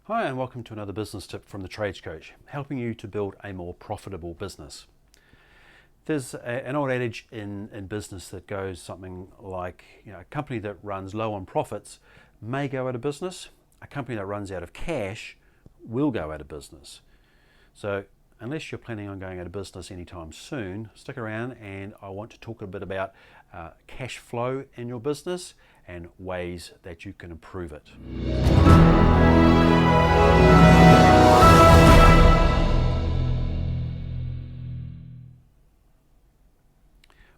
Hi and welcome to another business tip from the Trades Coach, helping you to build a more profitable business. There's an old adage in business that goes something like, a company that runs low on profits may go out of business. A company that runs out of cash will go out of business. So unless you're planning on going out of business anytime soon, stick around and I want to talk a bit about cash flow in your business and ways that you can improve it.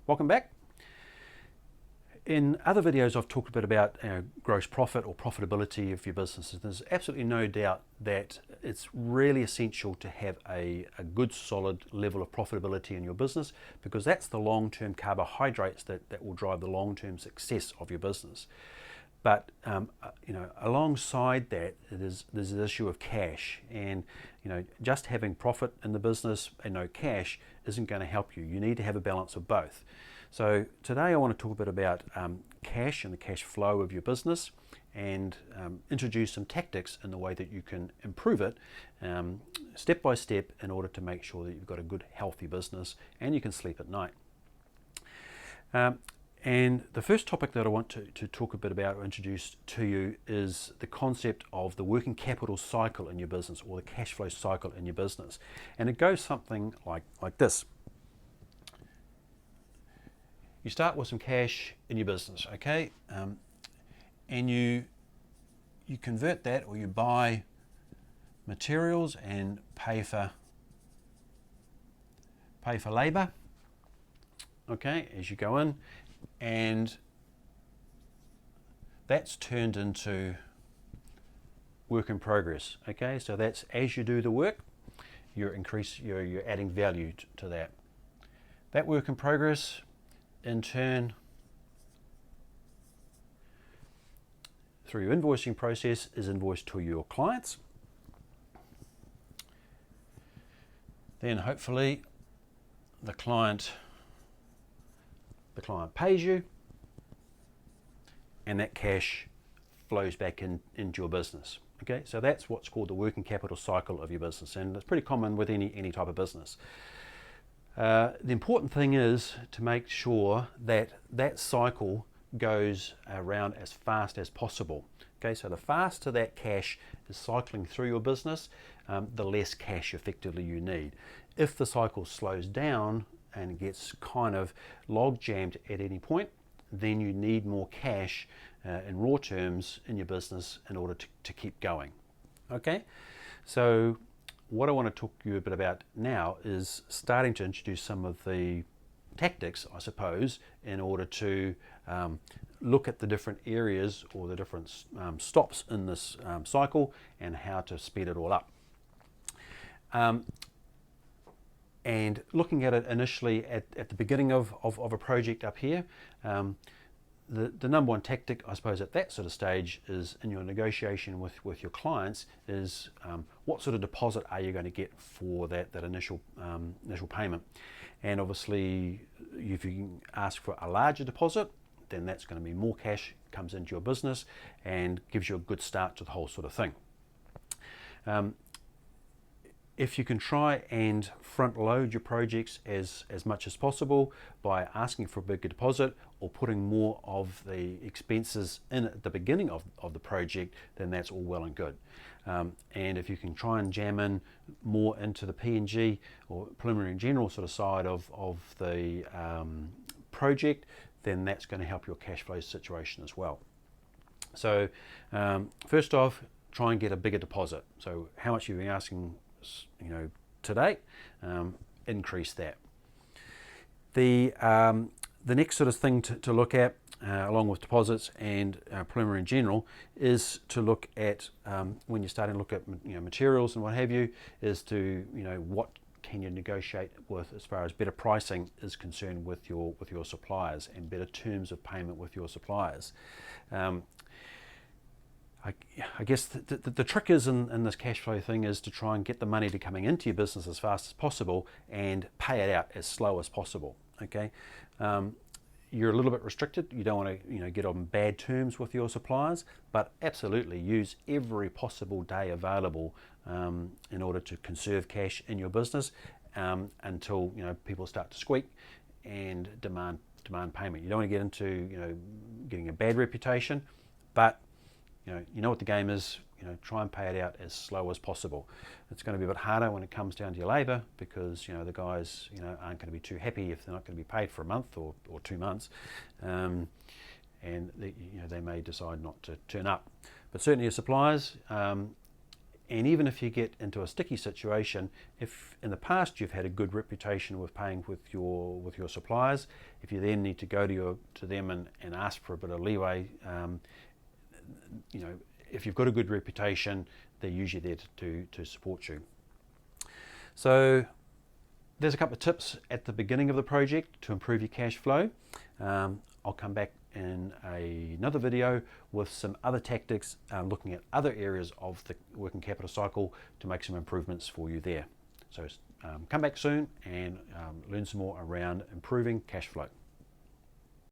Welcome back. In other videos I've talked a bit about gross profit or profitability of your businesses. There's absolutely no doubt that it's really essential to have a good solid level of profitability in your business, because that's the long-term carbohydrates that will drive the long-term success of your business. But alongside that, there's the issue of cash, and just having profit in the business and no cash isn't going to help you. You need to have a balance of both. So today I want to talk a bit about cash and the cash flow of your business, and introduce some tactics in the way that you can improve it step by step in order to make sure that you've got a good, healthy business and you can sleep at night. And the first topic that I want to talk a bit about or introduce to you is the concept of the working capital cycle in your business, or the cash flow cycle in your business. And it goes something like this. You start with some cash in your business, okay? And you convert that, or you buy materials and pay for labor, okay, as you go in. And that's turned into work in progress. Okay, so that's as you do the work, you're adding value to that. That work in progress, in turn, through your invoicing process, is invoiced to your clients. Then hopefully the client pays you, and that cash flows back into your business. Okay, so that's what's called the working capital cycle of your business, and it's pretty common with any type of business. The important thing is to make sure that that cycle goes around as fast as possible. Okay, so the faster that cash is cycling through your business, the less cash effectively you need. If the cycle slows down and gets kind of log jammed at any point, then you need more cash in raw terms in your business in order to keep going. Okay, so what I want to talk to you a bit about now is starting to introduce some of the tactics, I suppose, in order to look at the different areas or the different stops in this cycle and how to speed it all up. And looking at it initially at the beginning of a project up here, the number one tactic, I suppose, at that sort of stage is in your negotiation with your clients is what sort of deposit are you going to get for that initial payment. And obviously, if you can ask for a larger deposit, then that's going to be more cash comes into your business and gives you a good start to the whole sort of thing. If you can try and front load your projects as much as possible by asking for a bigger deposit or putting more of the expenses in at the beginning of the project, then that's all well and good. And if you can try and jam in more into the P&G or preliminary and general sort of side of the project, then that's going to help your cash flow situation as well. So first off, try and get a bigger deposit. So how much you've been asking today, increase that. The next sort of thing to look at, along with deposits and preliminary in general, is to look at when you're starting to look at materials and what have you, is to what can you negotiate with as far as better pricing is concerned with your suppliers, and better terms of payment with your suppliers. I guess the trick is in this cash flow thing is to try and get the money to coming into your business as fast as possible and pay it out as slow as possible. Okay, you're a little bit restricted. You don't want to get on bad terms with your suppliers, but absolutely use every possible day available in order to conserve cash in your business until people start to squeak and demand payment. You don't want to get into getting a bad reputation, but you know what the game is. Try and pay it out as slow as possible. It's going to be a bit harder when it comes down to your labour, because the guys aren't going to be too happy if they're not going to be paid for a month or 2 months, and they may decide not to turn up. But certainly your suppliers, and even if you get into a sticky situation, if in the past you've had a good reputation with paying with your suppliers, if you then need to go to them and ask for a bit of leeway, if you've got a good reputation, they're usually there to support you. So there's a couple of tips at the beginning of the project to improve your cash flow. I'll come back in another video with some other tactics, looking at other areas of the working capital cycle to make some improvements for you there. So come back soon and learn some more around improving cash flow.